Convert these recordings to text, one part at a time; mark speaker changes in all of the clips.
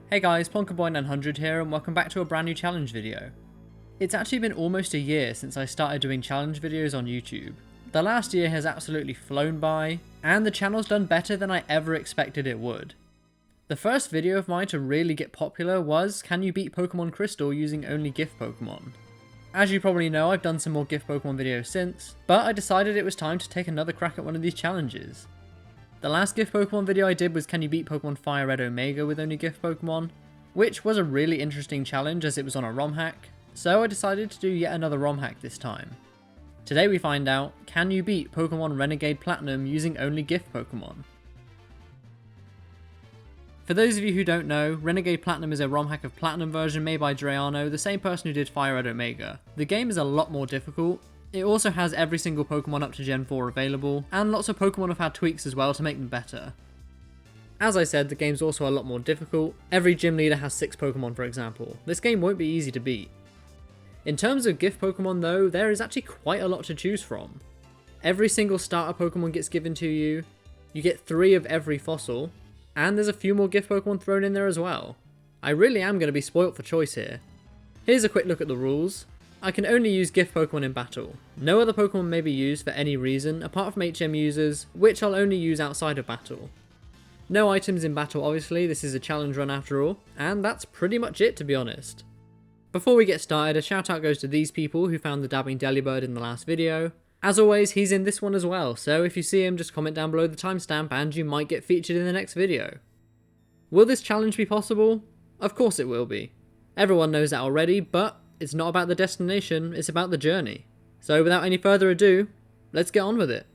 Speaker 1: Hey guys, PonkaBoy900 here and welcome back to a brand new challenge video. It's actually been almost a year since I started doing challenge videos on YouTube. The last year has absolutely flown by, and the channel's done better than I ever expected it would. The first video of mine to really get popular was, can you beat Pokemon Crystal using only gift Pokemon? As you probably know, I've done some more gift Pokemon videos since, but I decided it was time to take another crack at one of these challenges. The last gift Pokemon video I did was can you beat Pokemon Fire Red Omega with only gift Pokemon, which was a really interesting challenge as it was on a ROM hack, so I decided to do yet another ROM hack this time. Today we find out, can you beat Pokemon Renegade Platinum using only gift Pokemon? For those of you who don't know, Renegade Platinum is a ROM hack of Platinum version made by Drayano, the same person who did Fire Red Omega. The game is a lot more difficult. It also has every single Pokemon up to Gen 4 available, and lots of Pokemon have had tweaks as well to make them better. As I said, the game's also a lot more difficult. Every gym leader has 6 Pokemon for example. This game won't be easy to beat. In terms of gift Pokemon though, there is actually quite a lot to choose from. Every single starter Pokemon gets given to you, you get 3 of every fossil, and there's a few more gift Pokemon thrown in there as well. I really am going to be spoilt for choice here. Here's a quick look at the rules. I can only use gift Pokemon in battle. No other Pokemon may be used for any reason apart from HM users, which I'll only use outside of battle. No items in battle obviously, this is a challenge run after all, and that's pretty much it to be honest. Before we get started, a shout out goes to these people who found the Dabbing Delibird in the last video. As always, he's in this one as well, so if you see him just comment down below the timestamp and you might get featured in the next video. Will this challenge be possible? Of course it will be. Everyone knows that already, but it's not about the destination, it's about the journey. So without any further ado, let's get on with it.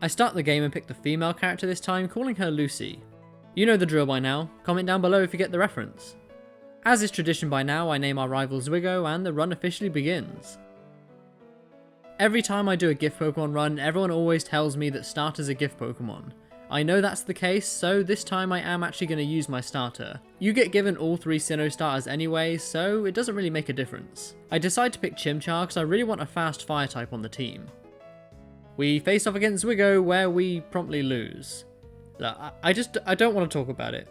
Speaker 1: I start the game and pick the female character this time, calling her Lucy. You know the drill by now, comment down below if you get the reference. As is tradition by now, I name our rival Zwigo and the run officially begins. Every time I do a gift Pokemon run, everyone always tells me that starters are gift Pokemon. I know that's the case, so this time I am actually going to use my starter. You get given all 3 Sinnoh starters anyway, so it doesn't really make a difference. I decide to pick Chimchar because I really want a fast fire type on the team. We face off against Zwigo where we promptly lose. I don't want to talk about it.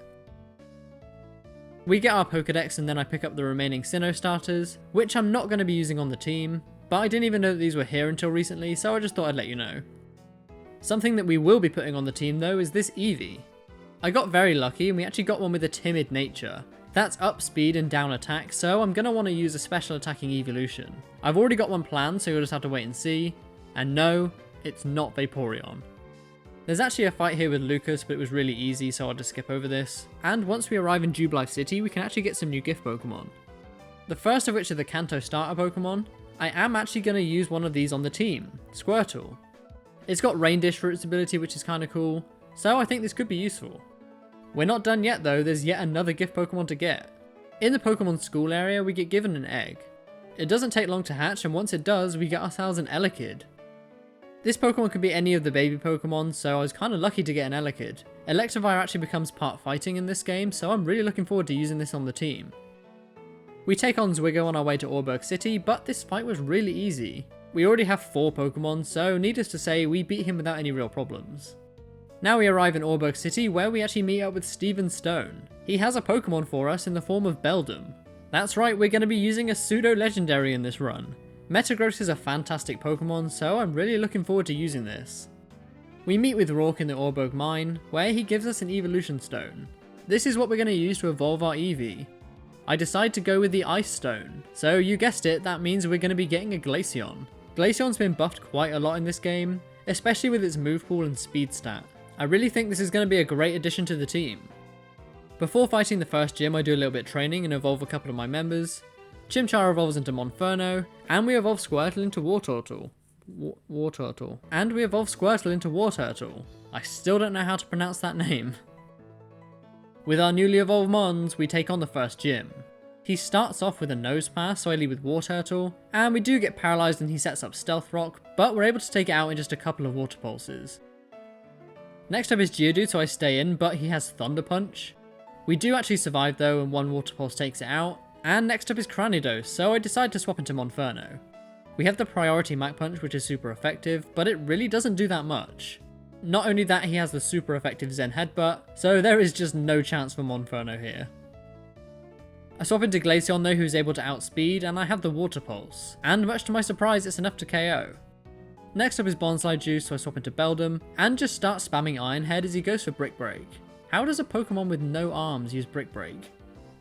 Speaker 1: We get our Pokedex and then I pick up the remaining Sinnoh starters, which I'm not going to be using on the team, but I didn't even know that these were here until recently, so I just thought I'd let you know. Something that we will be putting on the team though is this Eevee. I got very lucky and we actually got one with a timid nature. That's up speed and down attack, so I'm going to want to use a special attacking evolution. I've already got one planned, so you'll just have to wait and see. And no, it's not Vaporeon. There's actually a fight here with Lucas, but it was really easy, so I'll just skip over this. And once we arrive in Jubilife City, we can actually get some new gift Pokemon. The first of which are the Kanto starter Pokemon. I am actually going to use one of these on the team, Squirtle. It's got Rain Dish for its ability, which is kind of cool, so I think this could be useful. We're not done yet though, there's yet another gift Pokemon to get. In the Pokemon school area, we get given an egg. It doesn't take long to hatch, and once it does, we get ourselves an Elekid. This Pokemon could be any of the baby Pokemon, so I was kind of lucky to get an Elekid. Electivire actually becomes part fighting in this game, so I'm really looking forward to using this on the team. We take on Zwigo on our way to Auburg City, but this fight was really easy. We already have 4 Pokemon, so needless to say, we beat him without any real problems. Now we arrive in Auburg City, where we actually meet up with Steven Stone. He has a Pokemon for us in the form of Beldum. That's right, we're going to be using a pseudo-legendary in this run. Metagross is a fantastic Pokemon, so I'm really looking forward to using this. We meet with Rourke in the Auburg Mine, where he gives us an Evolution Stone. This is what we're going to use to evolve our Eevee. I decide to go with the Ice Stone, so you guessed it, that means we're going to be getting a Glacion. Glacion's been buffed quite a lot in this game, especially with its move pool and speed stat. I really think this is going to be a great addition to the team. Before fighting the first gym, I do a little bit of training and evolve a couple of my members. Chimchar evolves into Monferno, and we evolve Squirtle into Wartortle. And we evolve Squirtle into Wartortle. I still don't know how to pronounce that name. With our newly evolved Mons, we take on the first gym. He starts off with a Nose Pass, so I lead with Wartortle, and we do get paralysed and he sets up Stealth Rock, but we're able to take it out in just a couple of Water Pulses. Next up is Jiodu, so I stay in, but he has Thunder Punch. We do actually survive though, and one Water Pulse takes it out. And next up is Cranidos, so I decide to swap into Monferno. We have the Priority Mach Punch, which is super effective, but it really doesn't do that much. Not only that, he has the super effective Zen Headbutt, so there is just no chance for Monferno here. I swap into Glacion though, who's able to outspeed, and I have the Water Pulse, and much to my surprise it's enough to KO. Next up is Bonsai Juice, so I swap into Beldum, and just start spamming Iron Head as he goes for Brick Break. How does a Pokemon with no arms use Brick Break?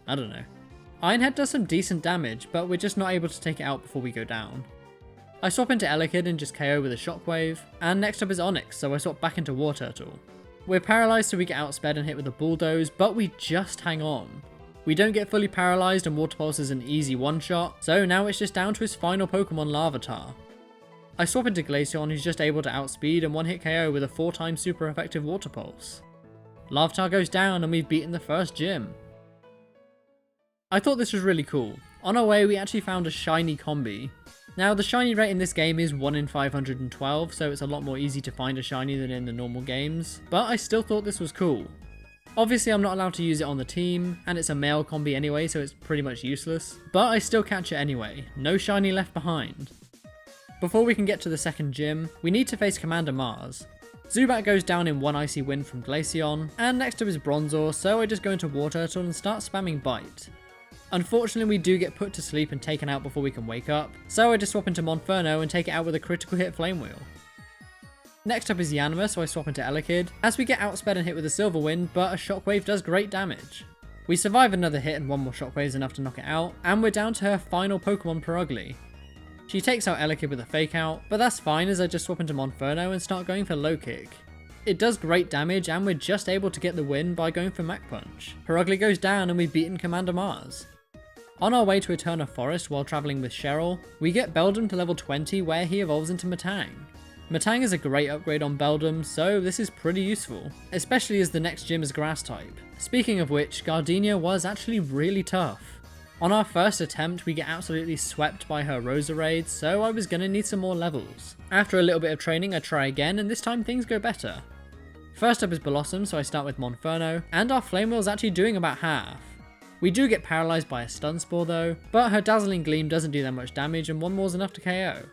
Speaker 1: I don't know. Iron Head does some decent damage, but we're just not able to take it out before we go down. I swap into Elekid and just KO with a Shockwave, and next up is Onyx, so I swap back into Wartortle. We're paralysed so we get outsped and hit with a Bulldoze, but we just hang on. We don't get fully paralysed and Water Pulse is an easy one-shot, so now it's just down to his final Pokemon, Larvitar. I swap into Glaceon, who's just able to outspeed and one-hit KO with a 4x super effective Water Pulse. Larvitar goes down and we've beaten the first gym. I thought this was really cool. On our way we actually found a shiny Combi. Now the shiny rate in this game is 1 in 512, so it's a lot more easy to find a shiny than in the normal games, but I still thought this was cool. Obviously I'm not allowed to use it on the team, and it's a male Combi anyway, so it's pretty much useless, but I still catch it anyway. No shiny left behind. Before we can get to the second gym, we need to face Commander Mars. Zubat goes down in one Icy Wind from Glaceon, and next up is Bronzor, so I just go into Wartortle and start spamming Bite. Unfortunately we do get put to sleep and taken out before we can wake up, so I just swap into Monferno and take it out with a critical hit Flame Wheel. Next up is Yanma, so I swap into Elekid, as we get outsped and hit with a Silver Wind, but a Shockwave does great damage. We survive another hit and one more Shockwave is enough to knock it out, and we're down to her final Pokemon, Purugly. She takes out Elekid with a Fake Out, but that's fine as I just swap into Monferno and start going for Low Kick. It does great damage and we're just able to get the win by going for Mach Punch. Purugly goes down and we've beaten Commander Mars. On our way to Eterna Forest while travelling with Cheryl, we get Beldum to level 20 where he evolves into Metang. Metang is a great upgrade on Beldum, so this is pretty useful, especially as the next gym is Grass type. Speaking of which, Gardenia was actually really tough. On our first attempt we get absolutely swept by her Roserade, so I was gonna need some more levels. After a little bit of training I try again and this time things go better. First up is Blossom, so I start with Monferno, and our Flame Wheel is actually doing about half. We do get paralysed by a Stun Spore though, but her Dazzling Gleam doesn't do that much damage and one more is enough to KO.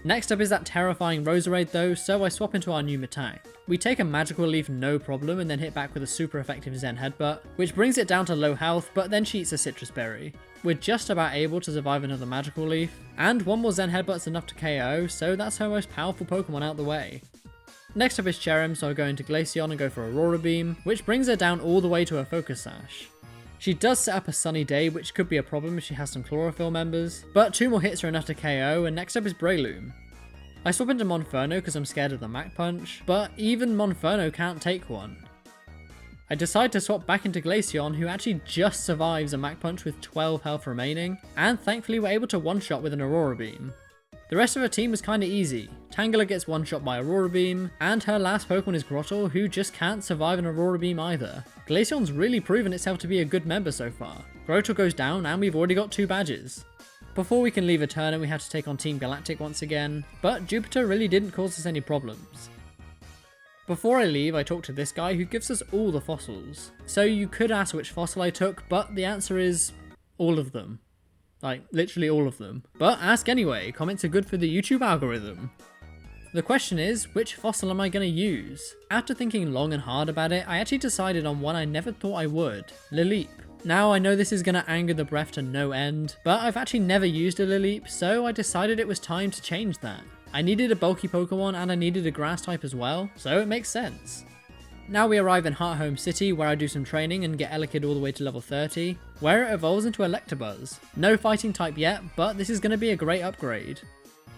Speaker 1: Next up is that terrifying Roserade though, so I swap into our new Metang. We take a Magical Leaf no problem and then hit back with a super effective Zen Headbutt, which brings it down to low health, but then she eats a Citrus Berry. We're just about able to survive another Magical Leaf, and one more Zen Headbutt's enough to KO, so that's her most powerful Pokemon out the way. Next up is Cherum, so I go into Glaceon and go for Aurora Beam, which brings her down all the way to her Focus Sash. She does set up a Sunny Day, which could be a problem if she has some Chlorophyll members, but 2 more hits are enough to KO, and next up is Breloom. I swap into Monferno because I'm scared of the Mach Punch, but even Monferno can't take one. I decide to swap back into Glaceon, who actually just survives a Mach Punch with 12 health remaining, and thankfully we're able to one-shot with an Aurora Beam. The rest of her team was kinda easy. Tangela gets one-shot by Aurora Beam, and her last Pokemon is Grottle, who just can't survive an Aurora Beam either. Glaceon's really proven itself to be a good member so far. Grottle goes down, and we've already got 2 badges. Before we can leave Eterna, we have to take on Team Galactic once again, but Jupiter really didn't cause us any problems. Before I leave, I talk to this guy who gives us all the fossils. So you could ask which fossil I took, but the answer is all of them. Like, literally all of them. But ask anyway, comments are good for the YouTube algorithm. The question is, which fossil am I going to use? After thinking long and hard about it, I actually decided on one I never thought I would, Lileep. Now I know this is going to anger the breath to no end, but I've actually never used a Lileep, so I decided it was time to change that. I needed a bulky Pokemon and I needed a grass type as well, so it makes sense. Now we arrive in Hearthome City where I do some training and get Elekid all the way to level 30, where it evolves into Electabuzz. No fighting type yet, but this is going to be a great upgrade.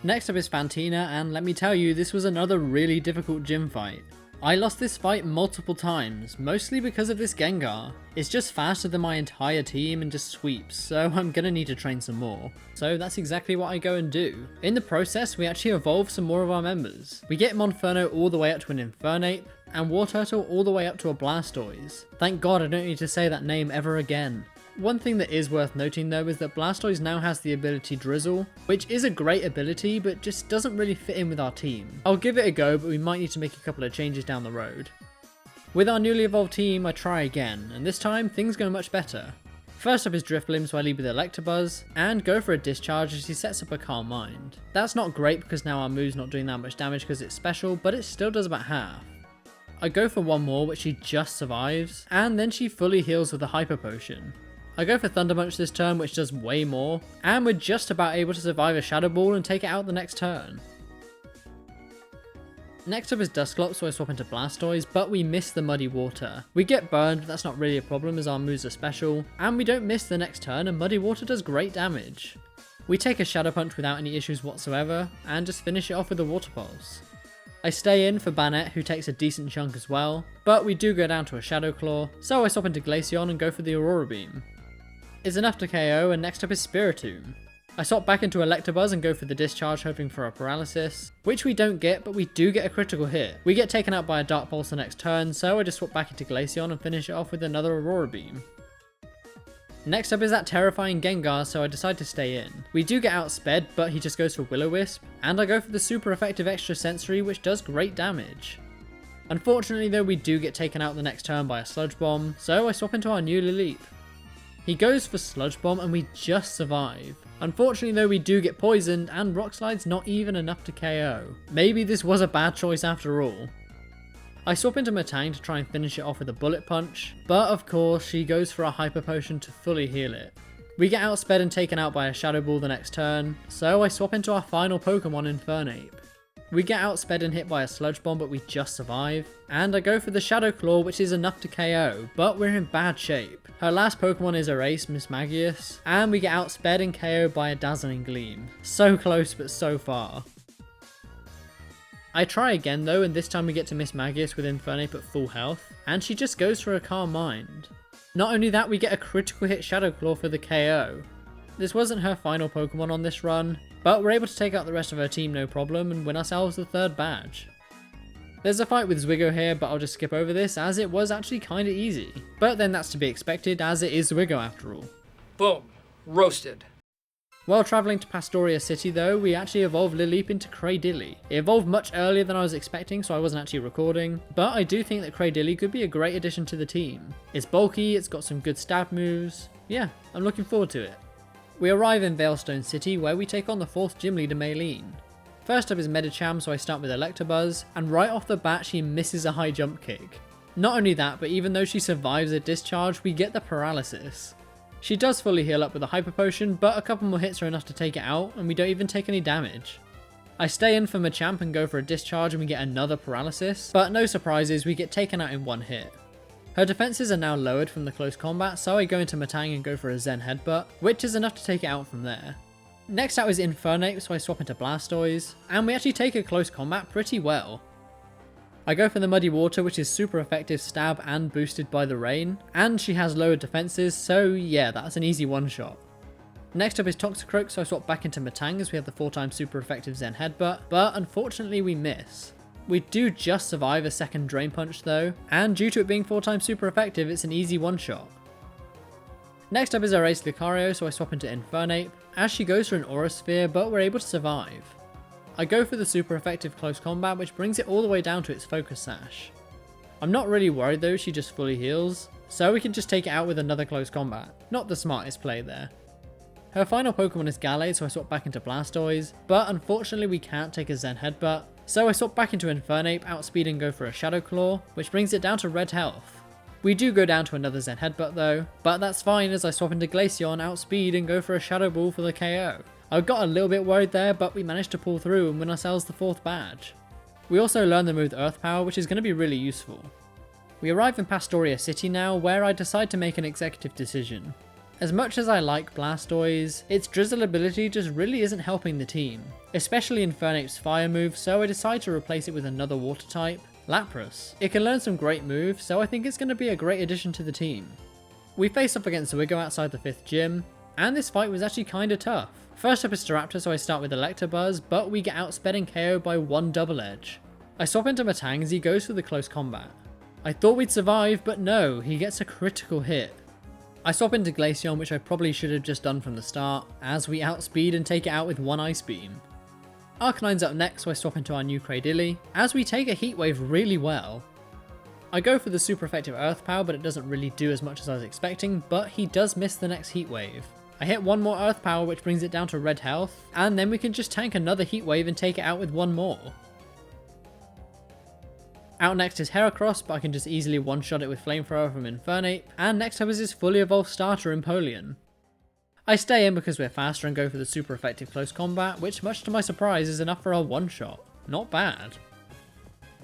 Speaker 1: Next up is Fantina, and let me tell you, this was another really difficult gym fight. I lost this fight multiple times, mostly because of this Gengar. It's just faster than my entire team and just sweeps, so I'm gonna need to train some more. So that's exactly what I go and do. In the process, we actually evolve some more of our members. We get Monferno all the way up to an Infernape, and Wartortle all the way up to a Blastoise. Thank God I don't need to say that name ever again. One thing that is worth noting though is that Blastoise now has the ability Drizzle, which is a great ability but just doesn't really fit in with our team. I'll give it a go, but we might need to make a couple of changes down the road. With our newly evolved team, I try again, and this time things go much better. First up is Drifblim, so I lead with Electabuzz, and go for a Discharge as he sets up a Calm Mind. That's not great because now our move's not doing that much damage because it's special, but it still does about half. I go for one more, which she just survives, and then she fully heals with a Hyper Potion. I go for Thunder Punch this turn, which does way more, and we're just about able to survive a Shadow Ball and take it out the next turn. Next up is Dusclops, so I swap into Blastoise, but we miss the Muddy Water. We get burned, but that's not really a problem as our moves are special, and we don't miss the next turn and Muddy Water does great damage. We take a Shadow Punch without any issues whatsoever, and just finish it off with a Water Pulse. I stay in for Banette, who takes a decent chunk as well, but we do go down to a Shadow Claw, so I swap into Glaceon and go for the Aurora Beam. It's enough to KO, and next up is Spirotune. I swap back into Electabuzz and go for the Discharge, hoping for a Paralysis, which we don't get, but we do get a critical hit. We get taken out by a Dark Pulse the next turn, so I just swap back into Glaceon and finish it off with another Aurora Beam. Next up is that terrifying Gengar, so I decide to stay in. We do get outsped, but he just goes for Will-O-Wisp, and I go for the super effective Extra Sensory, which does great damage. Unfortunately though, we do get taken out the next turn by a Sludge Bomb, so I swap into our new Lileep. He goes for Sludge Bomb and we just survive. Unfortunately though, we do get poisoned and Rock Slide's not even enough to KO. Maybe this was a bad choice after all. I swap into Metang to try and finish it off with a Bullet Punch, but of course she goes for a Hyper Potion to fully heal it. We get outsped and taken out by a Shadow Ball the next turn, so I swap into our final Pokemon, Infernape. We get outsped and hit by a Sludge Bomb, but we just survive, and I go for the Shadow Claw, which is enough to KO, but we're in bad shape. Her last Pokemon is Erase, Mismagius, and we get outsped and KO'd by a Dazzling Gleam. So close, but so far. I try again though, and this time we get to Mismagius with Infernape at full health, and she just goes for a Calm Mind. Not only that, we get a critical hit Shadow Claw for the KO. This wasn't her final Pokemon on this run, but we're able to take out the rest of her team no problem and win ourselves the third badge. There's a fight with Zwigo here, but I'll just skip over this as it was actually kinda easy. But then that's to be expected as it is Zwigo after all.
Speaker 2: Boom. Roasted.
Speaker 1: While travelling to Pastoria City though, we actually evolved Lileep into Cradilly. It evolved much earlier than I was expecting, so I wasn't actually recording, but I do think that Cradilly could be a great addition to the team. It's bulky, it's got some good stab moves. Yeah, I'm looking forward to it. We arrive in Veilstone City where we take on the 4th gym leader Maylene. First up is Medicham, so I start with Electabuzz, and right off the bat she misses a high jump kick. Not only that, but even though she survives a discharge, we get the paralysis. She does fully heal up with a Hyper Potion, but a couple more hits are enough to take it out, and we don't even take any damage. I stay in for Machamp and go for a discharge and we get another paralysis, but no surprises, we get taken out in one hit. Her defenses are now lowered from the close combat, so I go into Metang and go for a Zen Headbutt, which is enough to take it out from there. Next out is Infernape, so I swap into Blastoise, and we actually take a close combat pretty well. I go for the Muddy Water, which is super effective stab and boosted by the rain, and she has lowered defenses, so yeah, that's an easy one shot. Next up is Toxicroak, so I swap back into Metang as we have the 4x super effective Zen Headbutt, but unfortunately we miss. We do just survive a second Drain Punch though, and due to it being 4x super effective, it's an easy one shot. Next up is Erase Lucario, so I swap into Infernape, as she goes for an Aura Sphere, but we're able to survive. I go for the super effective close combat, which brings it all the way down to its Focus Sash. I'm not really worried though, she just fully heals, so we can just take it out with another close combat. Not the smartest play there. Her final Pokemon is Gallade, so I swap back into Blastoise, but unfortunately we can't take a Zen Headbutt, so I swap back into Infernape, outspeed and go for a Shadow Claw, which brings it down to red health. We do go down to another Zen Headbutt though, but that's fine as I swap into Glaceon, outspeed and go for a Shadow Ball for the KO. I got a little bit worried there, but we managed to pull through and win ourselves the 4th badge. We also learn the move Earth Power, which is going to be really useful. We arrive in Pastoria City now, where I decide to make an executive decision. As much as I like Blastoise, its Drizzle ability just really isn't helping the team, especially Infernape's fire move, so I decide to replace it with another water type, Lapras. It can learn some great moves, so I think it's going to be a great addition to the team. We face up against Zwigo outside the 5th gym, and this fight was actually kinda tough. First up is Staraptor, so I start with Electabuzz, but we get outsped and KO'd by one Double Edge. I swap into Metang as he goes for the close combat. I thought we'd survive, but no, he gets a critical hit. I swap into Glaceon, which I probably should have just done from the start, as we outspeed and take it out with one Ice Beam. Arcanine's up next, so I swap into our new Cradilly, as we take a Heat Wave really well. I go for the super effective Earth Power, but it doesn't really do as much as I was expecting, but he does miss the next Heat Wave. I hit one more Earth Power, which brings it down to red health, and then we can just tank another Heat Wave and take it out with one more. Out next is Heracross, but I can just easily one-shot it with Flamethrower from Infernape, and next up is his fully evolved starter Napoleon. I stay in because we're faster and go for the super effective close combat, which much to my surprise is enough for a one-shot. Not bad.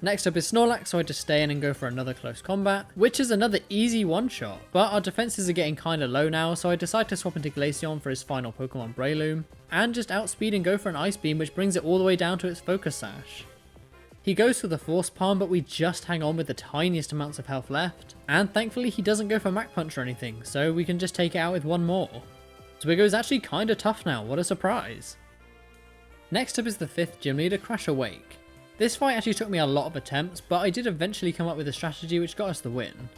Speaker 1: Next up is Snorlax, so I just stay in and go for another close combat, which is another easy one-shot, but our defenses are getting kinda low now, so I decide to swap into Glacion for his final Pokemon Breloom, and just outspeed and go for an Ice Beam, which brings it all the way down to its Focus Sash. He goes for the Force Palm, but we just hang on with the tiniest amounts of health left, and thankfully he doesn't go for Mach Punch or anything, so we can just take it out with one more. Zwigo is actually kinda tough now, what a surprise. Next up is the 5th gym leader, Crash Awake. This fight actually took me a lot of attempts, but I did eventually come up with a strategy which got us the win.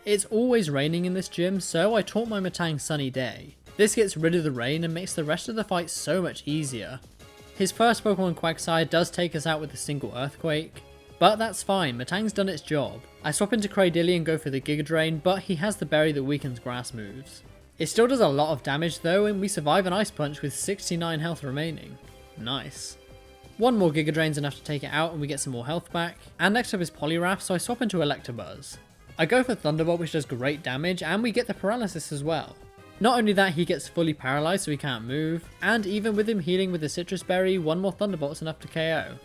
Speaker 1: It's always raining in this gym, so I taught my Metang Sunny Day. This gets rid of the rain and makes the rest of the fight so much easier. His first Pokemon Quagsire does take us out with a single Earthquake, but that's fine, Metang's done its job. I swap into Cradily and go for the Giga Drain, but he has the berry that weakens grass moves. It still does a lot of damage though, and we survive an Ice Punch with 69 health remaining. Nice. One more Giga Drain's enough to take it out and we get some more health back. And next up is Polyraft, so I swap into Electabuzz. I go for Thunderbolt, which does great damage, and we get the paralysis as well. Not only that, he gets fully paralyzed so he can't move, and even with him healing with the Citrus Berry, one more Thunderbolt's enough to KO.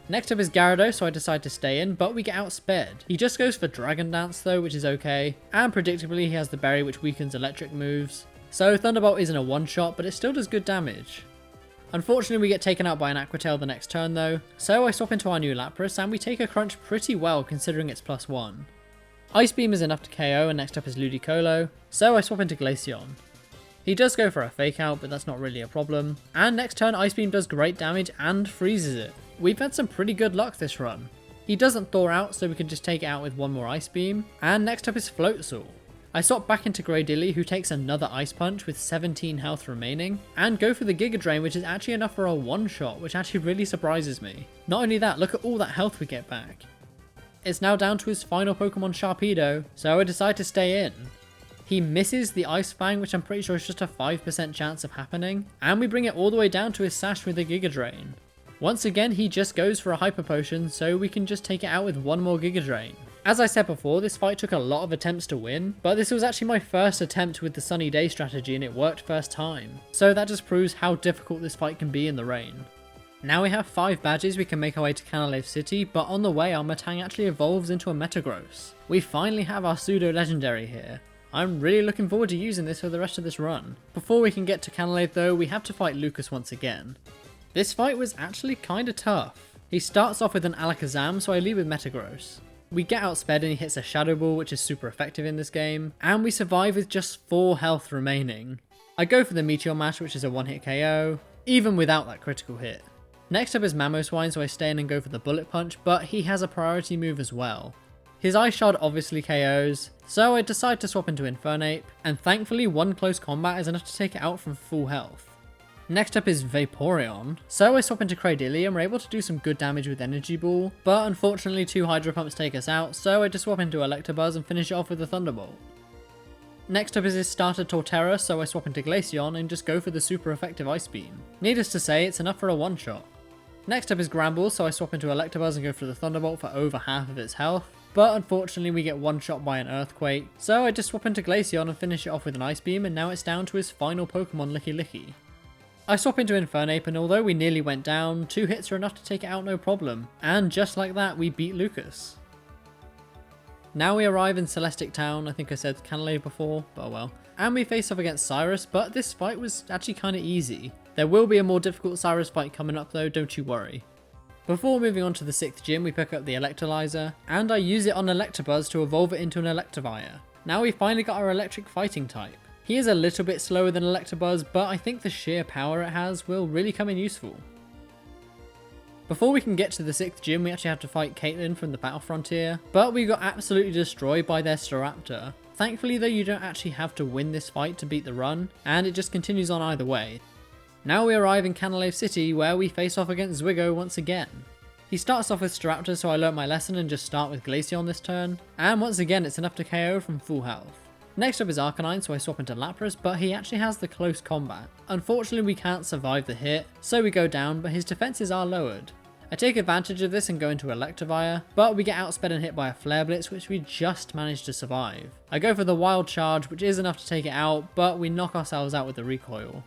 Speaker 1: Next up is Gyarados, so I decide to stay in, but we get outsped. He just goes for Dragon Dance though, which is okay, and predictably he has the berry which weakens electric moves. So Thunderbolt isn't a one-shot, but it still does good damage. Unfortunately we get taken out by an Aqua Tail the next turn though, so I swap into our new Lapras and we take a crunch pretty well considering it's +1. Ice Beam is enough to KO, and next up is Ludicolo, so I swap into Glacion. He does go for a Fake Out, but that's not really a problem, and next turn Ice Beam does great damage and freezes it. We've had some pretty good luck this run. He doesn't thaw out, so we can just take it out with one more Ice Beam, and next up is Floatzel. I swap back into Cradily, who takes another Ice Punch with 17 health remaining, and go for the Giga Drain, which is actually enough for a one-shot, which actually really surprises me. Not only that, look at all that health we get back. It's now down to his final Pokemon Sharpedo, so I decide to stay in. He misses the Ice Fang, which I'm pretty sure is just a 5% chance of happening, and we bring it all the way down to his Sash with the Giga Drain. Once again, he just goes for a Hyper Potion, so we can just take it out with one more Giga Drain. As I said before, this fight took a lot of attempts to win, but this was actually my first attempt with the Sunny Day strategy and it worked first time. So that just proves how difficult this fight can be in the rain. Now we have 5 badges, we can make our way to Canalave City, but on the way our Metang actually evolves into a Metagross. We finally have our pseudo legendary here. I'm really looking forward to using this for the rest of this run. Before we can get to Canalave though, we have to fight Lucas once again. This fight was actually kinda tough. He starts off with an Alakazam, so I lead with Metagross. We get outsped and he hits a Shadow Ball, which is super effective in this game, and we survive with just 4 health remaining. I go for the Meteor Mash, which is a one-hit KO, even without that critical hit. Next up is Mamoswine, so I stay in and go for the Bullet Punch, but he has a priority move as well. His Ice Shard obviously KOs, so I decide to swap into Infernape, and thankfully one close combat is enough to take it out from full health. Next up is Vaporeon, so I swap into Cradily and we're able to do some good damage with Energy Ball, but unfortunately 2 Hydro Pumps take us out, so I just swap into Electabuzz and finish it off with a Thunderbolt. Next up is his starter Torterra, so I swap into Glacion and just go for the super effective Ice Beam. Needless to say, it's enough for a one-shot. Next up is Gramble, so I swap into Electabuzz and go for the Thunderbolt for over half of its health, but unfortunately we get one-shot by an Earthquake, so I just swap into Glacion and finish it off with an Ice Beam, and now it's down to his final Pokemon Licky Licky. I swap into Infernape, and although we nearly went down, 2 hits are enough to take it out no problem, and just like that we beat Lucas. Now we arrive in Celestic Town, I think I said Canalave before, but oh well, and we face off against Cyrus, but this fight was actually kinda easy. There will be a more difficult Cyrus fight coming up though, don't you worry. Before moving on to the 6th gym, we pick up the Electrolyzer, and I use it on Electabuzz to evolve it into an Electivire. Now we finally got our electric fighting type. He is a little bit slower than Electabuzz, but I think the sheer power it has will really come in useful. Before we can get to the 6th gym, we actually have to fight Caitlyn from the Battle Frontier, but we got absolutely destroyed by their Staraptor. Thankfully though, you don't actually have to win this fight to beat the run, and it just continues on either way. Now we arrive in Canalave City, where we face off against Zwigo once again. He starts off with Staraptor, so I learnt my lesson and just start with Glacion this turn, and once again it's enough to KO from full health. Next up is Arcanine, so I swap into Lapras, but he actually has the close combat. Unfortunately we can't survive the hit, so we go down, but his defenses are lowered. I take advantage of this and go into Electivire, but we get outsped and hit by a Flare Blitz, which we just managed to survive. I go for the Wild Charge, which is enough to take it out, but we knock ourselves out with the recoil.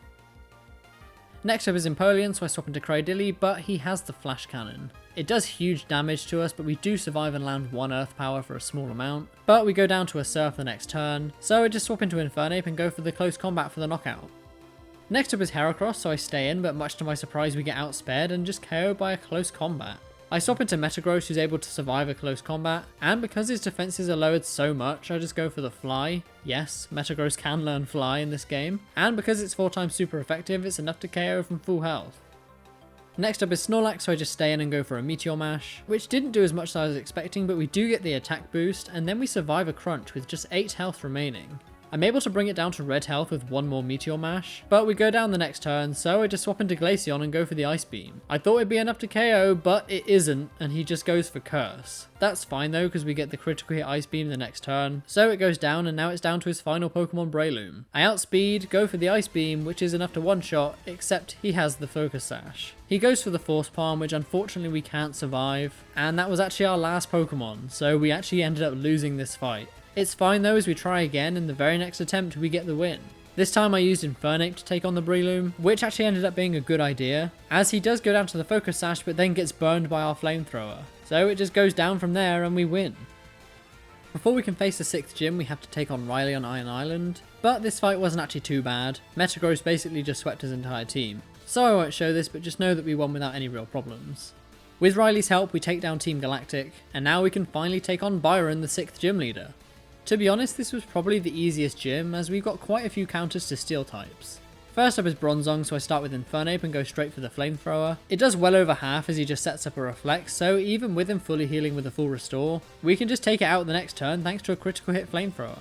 Speaker 1: Next up is Napoleon, so I swap into Cradily, but he has the Flash Cannon. It does huge damage to us, but we do survive and land 1 Earth Power for a small amount. But we go down to a Surf the next turn, so I just swap into Infernape and go for the close combat for the knockout. Next up is Heracross, so I stay in, but much to my surprise we get outsped and just KO'd by a close combat. I swap into Metagross, who's able to survive a close combat, and because his defenses are lowered so much, I just go for the Fly. Yes, Metagross can learn Fly in this game, and because it's 4 times super effective, it's enough to KO from full health. Next up is Snorlax, so I just stay in and go for a Meteor Mash, which didn't do as much as I was expecting, but we do get the attack boost, and then we survive a crunch with just 8 health remaining. I'm able to bring it down to red health with 1 more Meteor Mash, but we go down the next turn, so I just swap into Glacion and go for the Ice Beam. I thought it'd be enough to KO, but it isn't, and he just goes for Curse. That's fine though, because we get the critical hit Ice Beam the next turn, so it goes down, and now it's down to his final Pokemon Breloom. I outspeed, go for the Ice Beam, which is enough to one-shot, except he has the Focus Sash. He goes for the Force Palm, which unfortunately we can't survive, and that was actually our last Pokemon, so we actually ended up losing this fight. It's fine though, as we try again, and the very next attempt we get the win. This time I used Infernape to take on the Breloom, which actually ended up being a good idea, as he does go down to the Focus Sash but then gets burned by our Flamethrower. So it just goes down from there and we win. Before we can face the 6th gym, we have to take on Riley on Iron Island, but this fight wasn't actually too bad. Metagross basically just swept his entire team. So I won't show this, but just know that we won without any real problems. With Riley's help we take down Team Galactic, and now we can finally take on Byron, the 6th gym leader. To be honest, this was probably the easiest gym, as we've got quite a few counters to steel types. First up is Bronzong, so I start with Infernape and go straight for the Flamethrower. It does well over half as he just sets up a Reflect, so even with him fully healing with a full restore, we can just take it out the next turn thanks to a critical hit Flamethrower.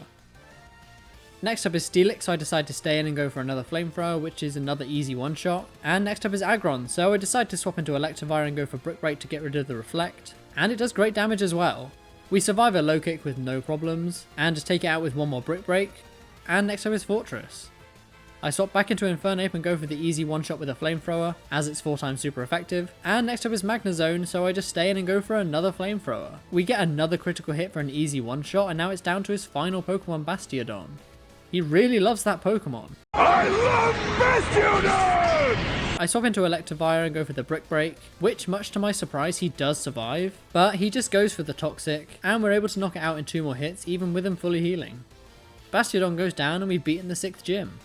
Speaker 1: Next up is Steelix, so I decide to stay in and go for another Flamethrower, which is another easy one-shot. And next up is Agron, so I decide to swap into Electivire and go for Brick Break to get rid of the Reflect. And it does great damage as well. We survive a low kick with no problems, and just take it out with 1 more Brick Break. And next up is Fortress. I swap back into Infernape and go for the easy one-shot with a Flamethrower, as it's 4 times super effective. And next up is Magna Zone, so I just stay in and go for another Flamethrower. We get another critical hit for an easy one-shot, and now it's down to his final Pokemon, Bastiodon. He really loves that Pokemon.
Speaker 3: I love Bastiodon!
Speaker 1: I swap into Electivire and go for the Brick Break, which much to my surprise he does survive, but he just goes for the Toxic, and we're able to knock it out in 2 more hits even with him fully healing. Bastiodon goes down and we've beaten the 6th gym.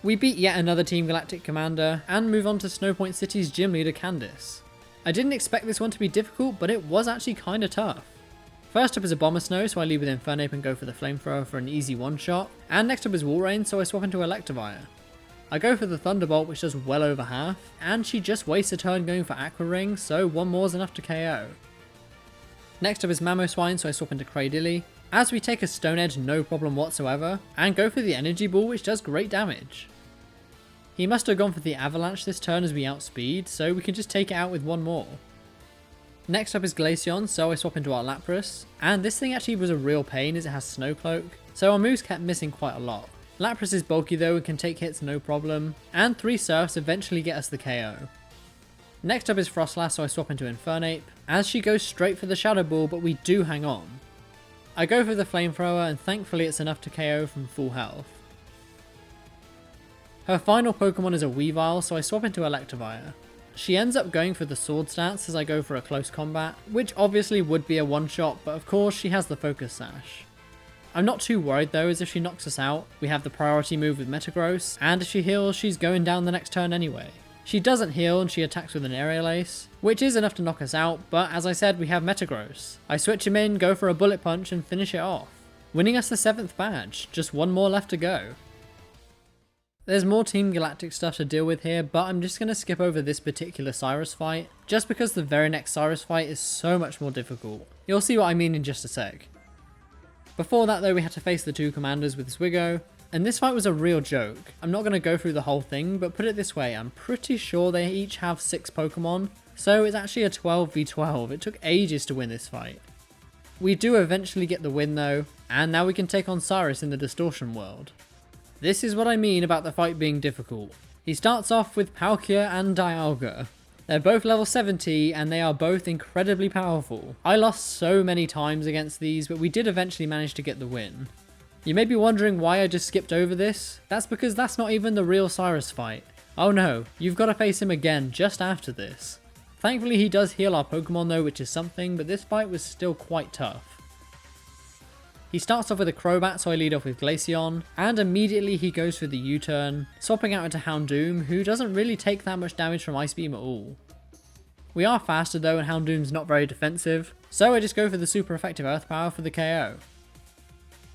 Speaker 1: We beat yet another Team Galactic commander, and move on to Snowpoint City's gym leader Candice. I didn't expect this one to be difficult, but it was actually kinda tough. First up is Abomasnow, so I lead with Infernape and go for the Flamethrower for an easy one-shot, and next up is Walrein, so I swap into Electivire. I go for the Thunderbolt, which does well over half, and she just wastes a turn going for Aqua Ring, so 1 more is enough to KO. Next up is Mamoswine, so I swap into Cradily, as we take a Stone Edge no problem whatsoever, and go for the Energy Ball, which does great damage. He must have gone for the Avalanche this turn as we outspeed, so we can just take it out with 1 more. Next up is Glacion, so I swap into our Lapras, and this thing actually was a real pain as it has Snow Cloak, so our moves kept missing quite a lot. Lapras is bulky though and can take hits no problem, and 3 Surfs eventually get us the KO. Next up is Frostlass, so I swap into Infernape, as she goes straight for the Shadow Ball, but we do hang on. I go for the Flamethrower, and thankfully it's enough to KO from full health. Her final Pokemon is a Weevil, so I swap into Electivire. She ends up going for the Sword stance as I go for a close combat, which obviously would be a one-shot, but of course she has the Focus Sash. I'm not too worried though, as if she knocks us out, we have the priority move with Metagross, and if she heals, she's going down the next turn anyway. She doesn't heal and she attacks with an Aerial Ace, which is enough to knock us out, but as I said, we have Metagross. I switch him in, go for a Bullet Punch and finish it off, winning us the 7th badge, just 1 more left to go. There's more Team Galactic stuff to deal with here, but I'm just going to skip over this particular Cyrus fight, just because the very next Cyrus fight is so much more difficult. You'll see what I mean in just a sec. Before that though, we had to face the 2 commanders with Zwigo, and this fight was a real joke. I'm not going to go through the whole thing, but put it this way, I'm pretty sure they each have 6 Pokemon, so it's actually a 12v12. It took ages to win this fight. We do eventually get the win though, and now we can take on Cyrus in the Distortion world. This is what I mean about the fight being difficult. He starts off with Palkia and Dialga. They're both level 70 and they are both incredibly powerful. I lost so many times against these, but we did eventually manage to get the win. You may be wondering why I just skipped over this. That's because that's not even the real Cyrus fight. Oh no, you've got to face him again just after this. Thankfully he does heal our Pokemon though, which is something, but this fight was still quite tough. He starts off with a Crobat, so I lead off with Glacion, and immediately he goes for the U-turn, swapping out into Houndoom, who doesn't really take that much damage from Ice Beam at all. We are faster though, and Houndoom's not very defensive, so I just go for the super effective Earth Power for the KO.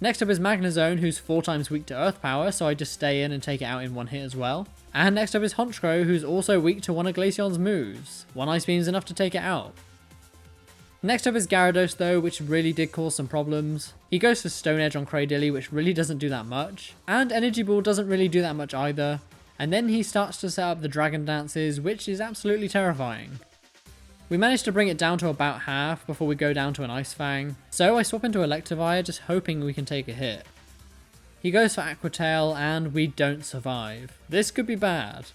Speaker 1: Next up is Magna Zone, who's 4 times weak to Earth Power, so I just stay in and take it out in one hit as well. And next up is Honchkrow, who's also weak to one of Glaceon's moves. One Ice Beam is enough to take it out. Next up is Gyarados though, which really did cause some problems. He goes for Stone Edge on Cradily, which really doesn't do that much. And Energy Ball doesn't really do that much either. And then he starts to set up the Dragon Dances, which is absolutely terrifying. We managed to bring it down to about half before we go down to an Ice Fang, so I swap into Electivire just hoping we can take a hit. He goes for Aqua Tail and we don't survive. This could be bad.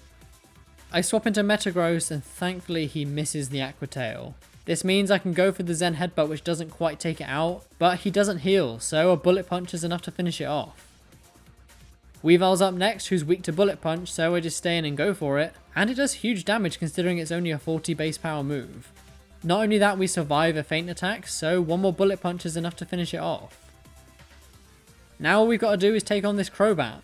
Speaker 1: I swap into Metagross and thankfully he misses the Aqua Tail. This means I can go for the Zen Headbutt, which doesn't quite take it out, but he doesn't heal, so a Bullet Punch is enough to finish it off. Weevil's up next, who's weak to Bullet Punch, so I just stay in and go for it, and it does huge damage considering it's only a 40 base power move. Not only that, we survive a feint attack, so one more Bullet Punch is enough to finish it off. Now all we've got to do is take on this Crobat.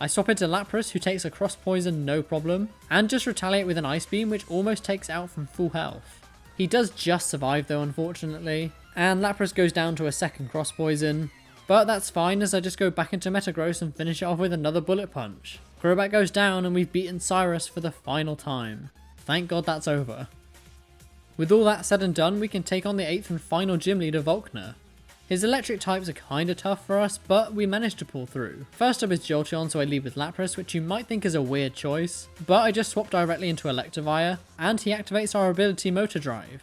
Speaker 1: I swap into Lapras, who takes a Cross Poison no problem, and just retaliate with an Ice Beam, which almost takes out from full health. He does just survive though, unfortunately, and Lapras goes down to a second Cross Poison, but that's fine as I just go back into Metagross and finish it off with another Bullet Punch. Crobat goes down and we've beaten Cyrus for the final time. Thank God that's over. With all that said and done, we can take on the 8th and final gym leader, Volkner. His electric types are kinda tough for us, but we managed to pull through. First up is Jolteon, so I lead with Lapras, which you might think is a weird choice, but I just swap directly into Electivire, and he activates our ability Motor Drive.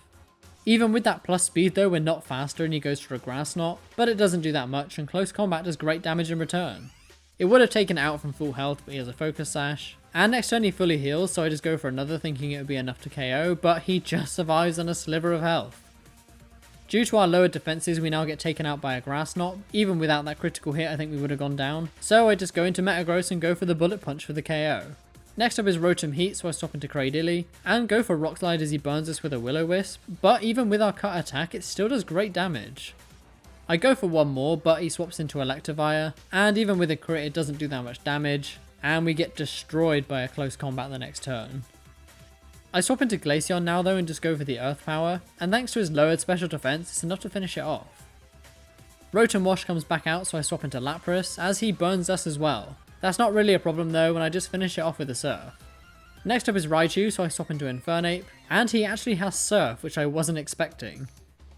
Speaker 1: Even with that plus speed though, we're not faster and he goes for a Grass Knot, but it doesn't do that much and close combat does great damage in return. It would have taken it out from full health, but he has a Focus Sash, and next turn he fully heals, so I just go for another thinking it would be enough to KO, but he just survives on a sliver of health. Due to our lowered defenses, we now get taken out by a Grass Knot. Even without that critical hit, I think we would have gone down. So I just go into Metagross and go for the Bullet Punch for the KO. Next up is Rotom Heat, so I swap into Cradily, and go for Rock Slide as he burns us with a Will-O-Wisp, but even with our cut attack, it still does great damage. I go for one more, but he swaps into Electivire, and even with a crit, it doesn't do that much damage, and we get destroyed by a close combat the next turn. I swap into Glacion now though and just go for the Earth Power, and thanks to his lowered special defense, it's enough to finish it off. Rotom Wash comes back out, so I swap into Lapras, as he burns us as well. That's not really a problem though, and I just finish it off with a Surf. Next up is Raichu, so I swap into Infernape, and he actually has Surf, which I wasn't expecting.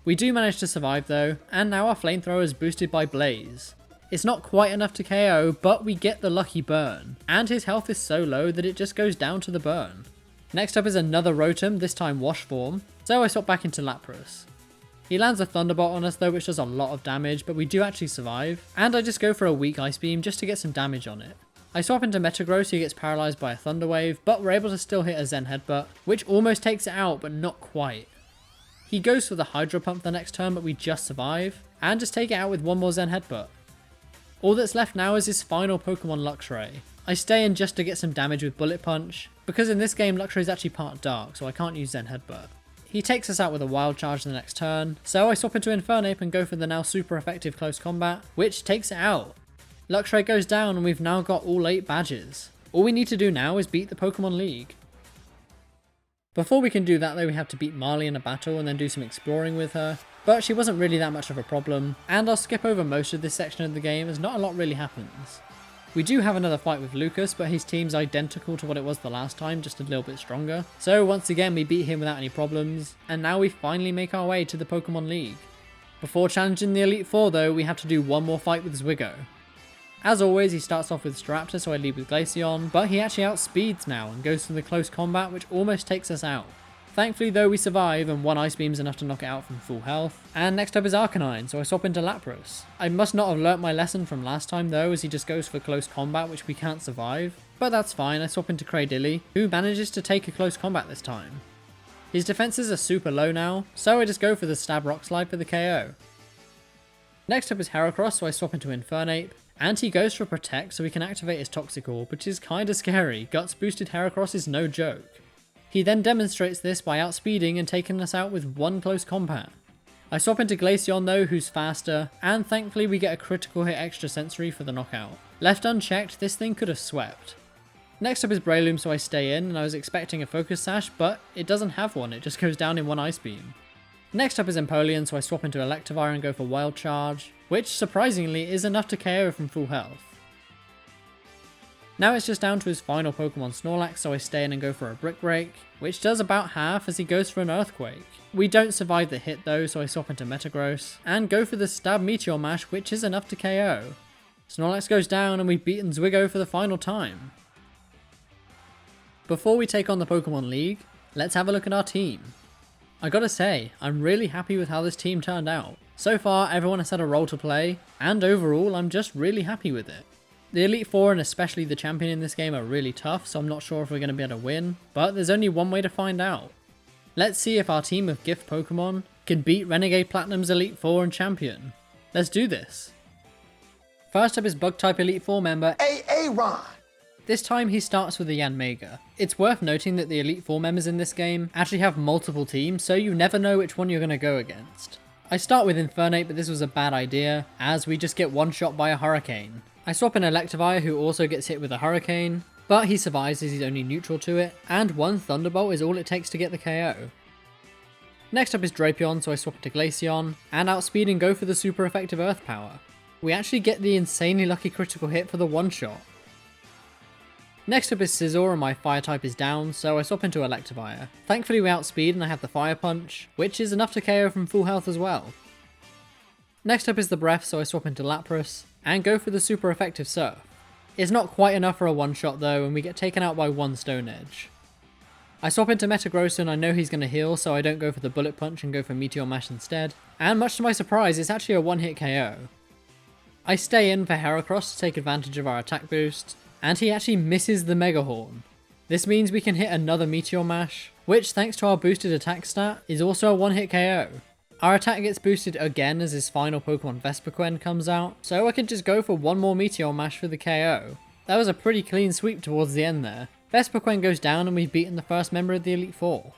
Speaker 1: We do manage to survive though, and now our Flamethrower is boosted by Blaze. It's not quite enough to KO, but we get the lucky burn, and his health is so low that it just goes down to the burn. Next up is another Rotom, this time Wash form, so I swap back into Lapras. He lands a Thunderbolt on us though, which does a lot of damage, but we do actually survive, and I just go for a weak Ice Beam just to get some damage on it. I swap into Metagross, who gets paralysed by a Thunder Wave, but we're able to still hit a Zen Headbutt, which almost takes it out, but not quite. He goes for the Hydro Pump the next turn, but we just survive, and just take it out with one more Zen Headbutt. All that's left now is his final Pokemon Luxray. I stay in just to get some damage with Bullet Punch, because in this game Luxray is actually part Dark, so I can't use Zen Headbutt. He takes us out with a Wild Charge the next turn, so I swap into Infernape and go for the now super effective Close Combat, which takes it out. Luxray goes down and we've now got all 8 badges. All we need to do now is beat the Pokemon League. Before we can do that though, we have to beat Marley in a battle and then do some exploring with her, but she wasn't really that much of a problem, and I'll skip over most of this section of the game as not a lot really happens. We do have another fight with Lucas, but his team's identical to what it was the last time, just a little bit stronger. So once again we beat him without any problems, and now we finally make our way to the Pokemon League. Before challenging the Elite Four though, we have to do one more fight with Zwigo. As always, he starts off with Staraptor, so I lead with Glaceon, but he actually outspeeds now and goes for the Close Combat, which almost takes us out. Thankfully though we survive, and one Ice Beam's enough to knock it out from full health. And next up is Arcanine, so I swap into Lapras. I must not have learnt my lesson from last time though, as he just goes for close combat, which we can't survive. But that's fine, I swap into Cradily, who manages to take a close combat this time. His defenses are super low now, so I just go for the Stab Rock Slide for the KO. Next up is Heracross, so I swap into Infernape, and he goes for Protect so we can activate his Toxic Orb, which is kinda scary. Guts boosted Heracross is no joke. He then demonstrates this by outspeeding and taking us out with one close combat. I swap into Glacion though, who's faster, and thankfully we get a critical hit extra sensory for the knockout. Left unchecked, this thing could have swept. Next up is Breloom, so I stay in, and I was expecting a Focus Sash, but it doesn't have one, it just goes down in one Ice Beam. Next up is Napoleon, so I swap into Electivire and go for Wild Charge, which surprisingly is enough to KO from full health. Now it's just down to his final Pokemon Snorlax, so I stay in and go for a Brick Break, which does about half as he goes for an Earthquake. We don't survive the hit though, so I swap into Metagross, and go for the Stab Meteor Mash, which is enough to KO. Snorlax goes down and we've beaten Zwigo for the final time. Before we take on the Pokemon League, let's have a look at our team. I gotta say, I'm really happy with how this team turned out. So far everyone has had a role to play, and overall I'm just really happy with it. The Elite Four and especially the champion in this game are really tough, so I'm not sure if we're going to be able to win, but there's only one way to find out. Let's see if our team of gift Pokemon can beat Renegade Platinum's Elite Four and champion. Let's do this. First up is Bug-type Elite Four member
Speaker 3: Ron.
Speaker 1: This time he starts with a Yanmega. It's worth noting that the Elite Four members in this game actually have multiple teams, so you never know which one you're going to go against. I start with Infernape, but this was a bad idea, as we just get one shot by a Hurricane. I swap in Electivire, who also gets hit with a Hurricane, but he survives as he's only neutral to it, and one Thunderbolt is all it takes to get the KO. Next up is Drapeon, so I swap into Glacion, and outspeed and go for the super effective Earth Power. We actually get the insanely lucky critical hit for the one shot. Next up is Scizor, and my Fire type is down, so I swap into Electivire. Thankfully we outspeed and I have the Fire Punch, which is enough to KO from full health as well. Next up is the Breath, so I swap into Lapras, and go for the super effective Surf. It's not quite enough for a one shot though, and we get taken out by one Stone Edge. I swap into Metagross and I know he's going to heal, so I don't go for the Bullet Punch and go for Meteor Mash instead, and much to my surprise it's actually a one hit KO. I stay in for Heracross to take advantage of our attack boost, and he actually misses the Mega Horn. This means we can hit another Meteor Mash, which thanks to our boosted attack stat is also a one hit KO. Our attack gets boosted again as his final Pokemon Vespiquen comes out, so I can just go for one more Meteor Mash for the KO. That was a pretty clean sweep towards the end there. Vespiquen goes down and we've beaten the first member of the Elite Four.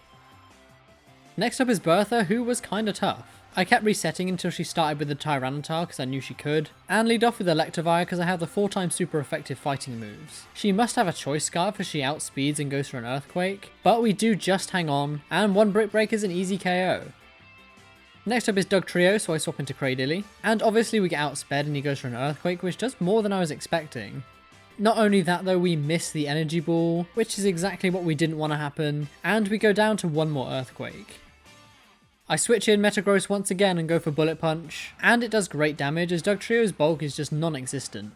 Speaker 1: Next up is Bertha, who was kinda tough. I kept resetting until she started with the Tyranitar because I knew she could, and lead off with Electivire because I have the 4x super effective fighting moves. She must have a choice scarf as she outspeeds and goes for an Earthquake, but we do just hang on, and one Brick Break is an easy KO. Next up is Dugtrio, so I swap into Cradily, and obviously we get outsped and he goes for an Earthquake, which does more than I was expecting. Not only that though, we miss the Energy Ball, which is exactly what we didn't want to happen, and we go down to one more Earthquake. I switch in Metagross once again and go for Bullet Punch, and it does great damage as Dugtrio's bulk is just non-existent.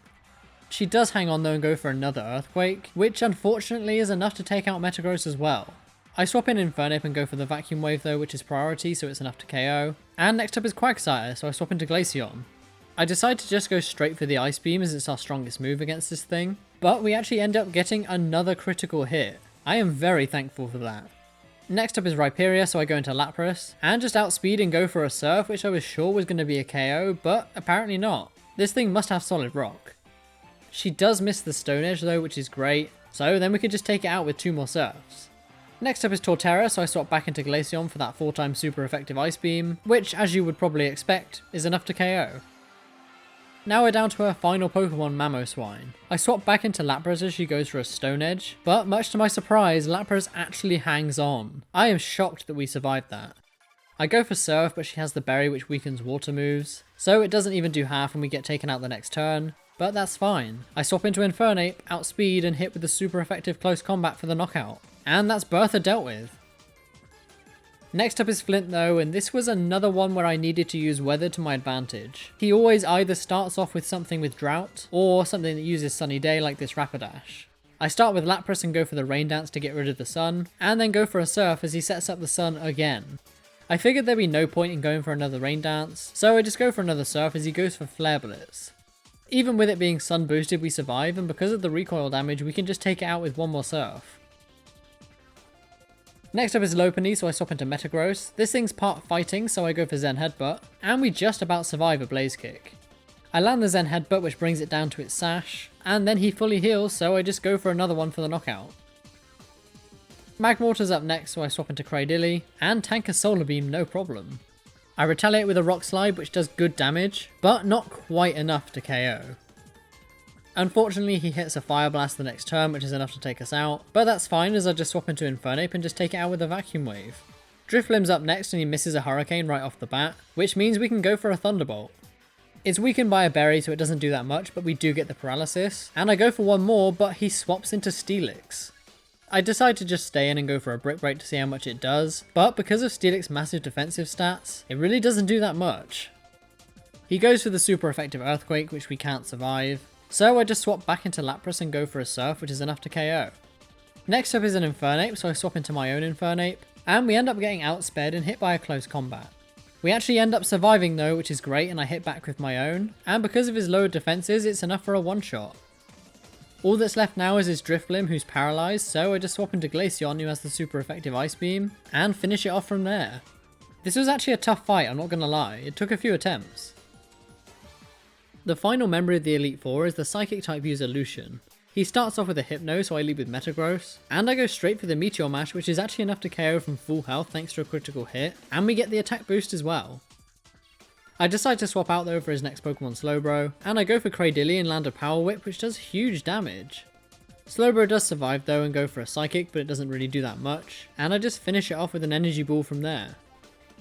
Speaker 1: She does hang on though and go for another Earthquake, which unfortunately is enough to take out Metagross as well. I swap in Infernape and go for the Vacuum Wave though, which is priority, so it's enough to KO. And next up is Quagsire, so I swap into Glacion. I decide to just go straight for the Ice Beam as it's our strongest move against this thing, but we actually end up getting another critical hit. I am very thankful for that. Next up is Rhyperior, so I go into Lapras, and just outspeed and go for a Surf, which I was sure was going to be a KO, but apparently not. This thing must have Solid Rock. She does miss the Stone Edge though, which is great, so then we could just take it out with two more Surfs. Next up is Torterra, so I swap back into Glacion for that 4x super effective Ice Beam, which as you would probably expect, is enough to KO. Now we're down to our final Pokemon, Mamoswine. I swap back into Lapras as she goes for a Stone Edge, but much to my surprise, Lapras actually hangs on. I am shocked that we survived that. I go for Surf, but she has the Berry which weakens water moves, so it doesn't even do half and we get taken out the next turn, but that's fine. I swap into Infernape, outspeed and hit with the super effective close combat for the knockout. And that's Bertha dealt with. Next up is Flint though, and this was another one where I needed to use weather to my advantage. He always either starts off with something with drought, or something that uses sunny day like this Rapidash. I start with Lapras and go for the Rain Dance to get rid of the sun, and then go for a Surf as he sets up the sun again. I figured there'd be no point in going for another Rain Dance, so I just go for another Surf as he goes for Flare Blitz. Even with it being sun boosted we survive, and because of the recoil damage we can just take it out with one more Surf. Next up is Lopunny, so I swap into Metagross. This thing's part fighting, so I go for Zen Headbutt, and we just about survive a Blaze Kick. I land the Zen Headbutt, which brings it down to its sash, and then he fully heals, so I just go for another one for the knockout. Magmortar's up next, so I swap into Cradily, and tank a Solar Beam no problem. I retaliate with a Rock Slide, which does good damage, but not quite enough to KO. Unfortunately, he hits a Fire Blast the next turn, which is enough to take us out, but that's fine as I just swap into Infernape and just take it out with a Vacuum Wave. Drifloon's up next and he misses a Hurricane right off the bat, which means we can go for a Thunderbolt. It's weakened by a berry, so it doesn't do that much, but we do get the paralysis, and I go for one more, but he swaps into Steelix. I decide to just stay in and go for a Brick Break to see how much it does, but because of Steelix's massive defensive stats, it really doesn't do that much. He goes for the super effective Earthquake, which we can't survive, so I just swap back into Lapras and go for a Surf, which is enough to KO. Next up is an Infernape, so I swap into my own Infernape, and we end up getting outsped and hit by a close combat. We actually end up surviving though, which is great, and I hit back with my own, and because of his lower defenses, it's enough for a one-shot. All that's left now is his Drifloon, who's paralysed, so I just swap into Glacion, who has the super effective Ice Beam, and finish it off from there. This was actually a tough fight, I'm not gonna lie, it took a few attempts. The final member of the Elite Four is the Psychic type user Lucian. He starts off with a Hypno, so I lead with Metagross, and I go straight for the Meteor Mash, which is actually enough to KO from full health thanks to a critical hit, and we get the attack boost as well. I decide to swap out though for his next Pokemon Slowbro, and I go for Cradily and land a Power Whip, which does huge damage. Slowbro does survive though and go for a Psychic, but it doesn't really do that much, and I just finish it off with an Energy Ball from there.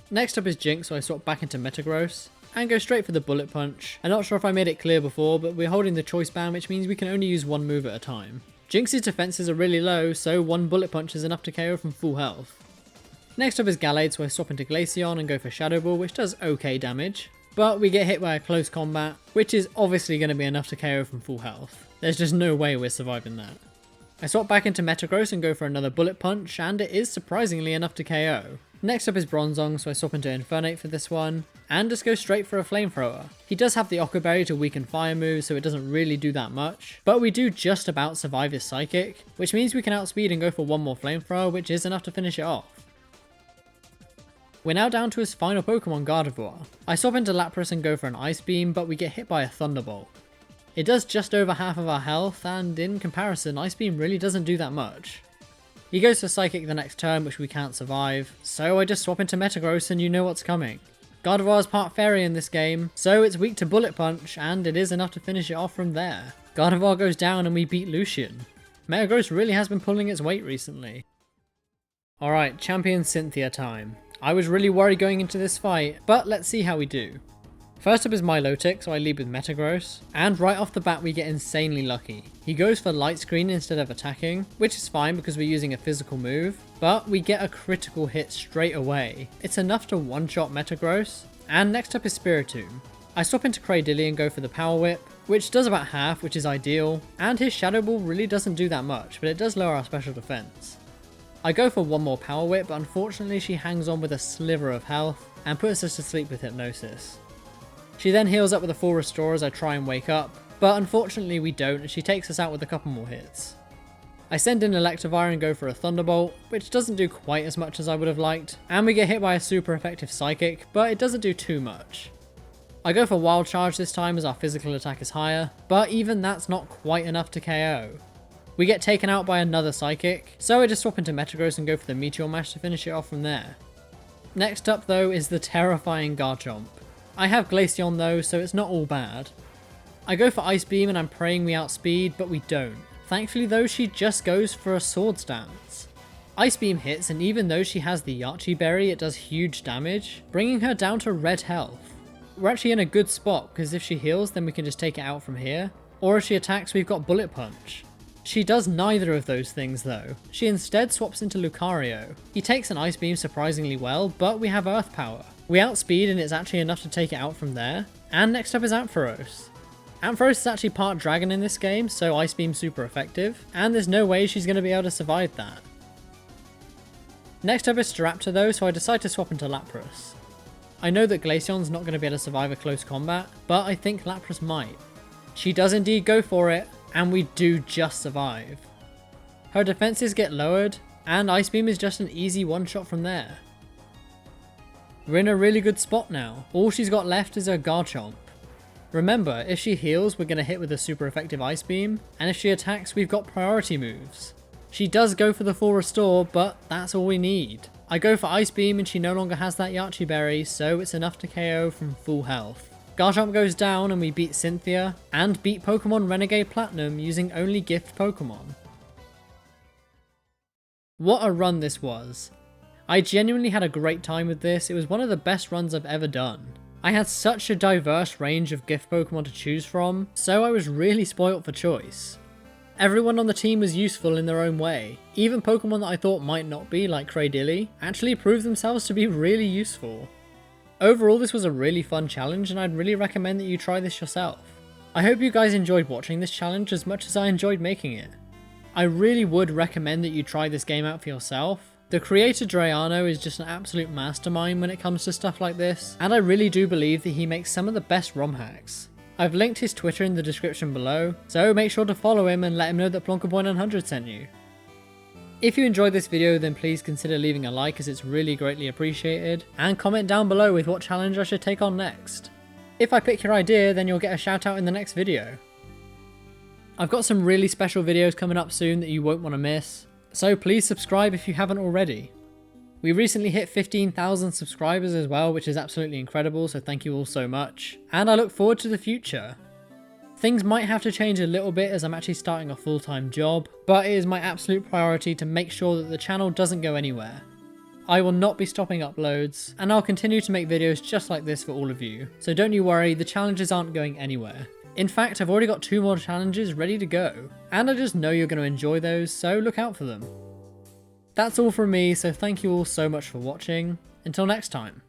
Speaker 1: Next up is Jinx, so I swap back into Metagross, and go straight for the Bullet Punch. I'm not sure if I made it clear before, but we're holding the Choice Band, which means we can only use one move at a time. Jinx's defenses are really low, so one Bullet Punch is enough to KO from full health. Next up is Gallade, so I swap into Glaceon and go for Shadow Ball, which does okay damage, but we get hit by a close combat, which is obviously going to be enough to KO from full health. There's just no way we're surviving that. I swap back into Metagross and go for another Bullet Punch, and it is surprisingly enough to KO. Next up is Bronzong, so I swap into Infernape for this one, and just go straight for a Flamethrower. He does have the Aqua Berry to weaken fire moves, so it doesn't really do that much, but we do just about survive his Psychic, which means we can outspeed and go for one more Flamethrower, which is enough to finish it off. We're now down to his final Pokemon, Gardevoir. I swap into Lapras and go for an Ice Beam, but we get hit by a Thunderbolt. It does just over half of our health, and in comparison, Ice Beam really doesn't do that much. He goes for Psychic the next turn, which we can't survive, so I just swap into Metagross and you know what's coming. Gardevoir is part Fairy in this game, so it's weak to Bullet Punch, and it is enough to finish it off from there. Gardevoir goes down and we beat Lucian. Metagross really has been pulling its weight recently. Alright, Champion Cynthia time. I was really worried going into this fight, but let's see how we do. First up is Milotic, so I lead with Metagross, and right off the bat we get insanely lucky. He goes for Light Screen instead of attacking, which is fine because we're using a physical move, but we get a critical hit straight away. It's enough to one-shot Metagross, and next up is Spirotune. I swap into Cradily and go for the Power Whip, which does about half, which is ideal, and his Shadow Ball really doesn't do that much, but it does lower our special defense. I go for one more Power Whip, but unfortunately she hangs on with a sliver of health, and puts us to sleep with Hypnosis. She then heals up with a full restore as I try and wake up, but unfortunately we don't and she takes us out with a couple more hits. I send in Electivire and go for a Thunderbolt, which doesn't do quite as much as I would have liked, and we get hit by a super effective Psychic, but it doesn't do too much. I go for Wild Charge this time as our physical attack is higher, but even that's not quite enough to KO. We get taken out by another Psychic, so I just swap into Metagross and go for the Meteor Mash to finish it off from there. Next up though is the terrifying Garchomp. I have Glaceon though, so it's not all bad. I go for Ice Beam and I'm praying we outspeed, but we don't. Thankfully though, she just goes for a Swords Dance. Ice Beam hits, and even though she has the Yachi Berry, it does huge damage, bringing her down to red health. We're actually in a good spot, because if she heals then we can just take it out from here, or if she attacks we've got Bullet Punch. She does neither of those things though. She instead swaps into Lucario. He takes an Ice Beam surprisingly well, but we have Earth Power. We outspeed and it's actually enough to take it out from there. And next up is Ampharos. Ampharos is actually part dragon in this game, so Ice Beam's super effective, and there's no way she's going to be able to survive that. Next up is Staraptor though, so I decide to swap into Lapras. I know that Glacion's not going to be able to survive a close combat, but I think Lapras might. She does indeed go for it, and we do just survive. Her defenses get lowered, and Ice Beam is just an easy one-shot from there. We're in a really good spot now. All she's got left is her Garchomp. Remember, if she heals, we're going to hit with a super effective Ice Beam, and if she attacks, we've got priority moves. She does go for the full restore, but that's all we need. I go for Ice Beam and she no longer has that Yache Berry, so it's enough to KO from full health. Garchomp goes down and we beat Cynthia, and beat Pokemon Renegade Platinum using only gift Pokemon. What a run this was. I genuinely had a great time with this. It was one of the best runs I've ever done. I had such a diverse range of gift Pokemon to choose from, so I was really spoilt for choice. Everyone on the team was useful in their own way. Even Pokemon that I thought might not be, like Cradily, actually proved themselves to be really useful. Overall, this was a really fun challenge, and I'd really recommend that you try this yourself. I hope you guys enjoyed watching this challenge as much as I enjoyed making it. I really would recommend that you try this game out for yourself. The creator Drayano is just an absolute mastermind when it comes to stuff like this, and I really do believe that he makes some of the best ROM hacks. I've linked his Twitter in the description below, so make sure to follow him and let him know that Plonkaboy900 sent you. If you enjoyed this video, then please consider leaving a like as it's really greatly appreciated, and comment down below with what challenge I should take on next. If I pick your idea, then you'll get a shout out in the next video. I've got some really special videos coming up soon that you won't want to miss, so please subscribe if you haven't already. We recently hit 15,000 subscribers as well, which is absolutely incredible, so thank you all so much. And I look forward to the future. Things might have to change a little bit as I'm actually starting a full-time job, but it is my absolute priority to make sure that the channel doesn't go anywhere. I will not be stopping uploads, and I'll continue to make videos just like this for all of you, so don't you worry, the challenges aren't going anywhere. In fact, I've already got 2 more challenges ready to go, and I just know you're going to enjoy those, so look out for them. That's all from me, so thank you all so much for watching. Until next time.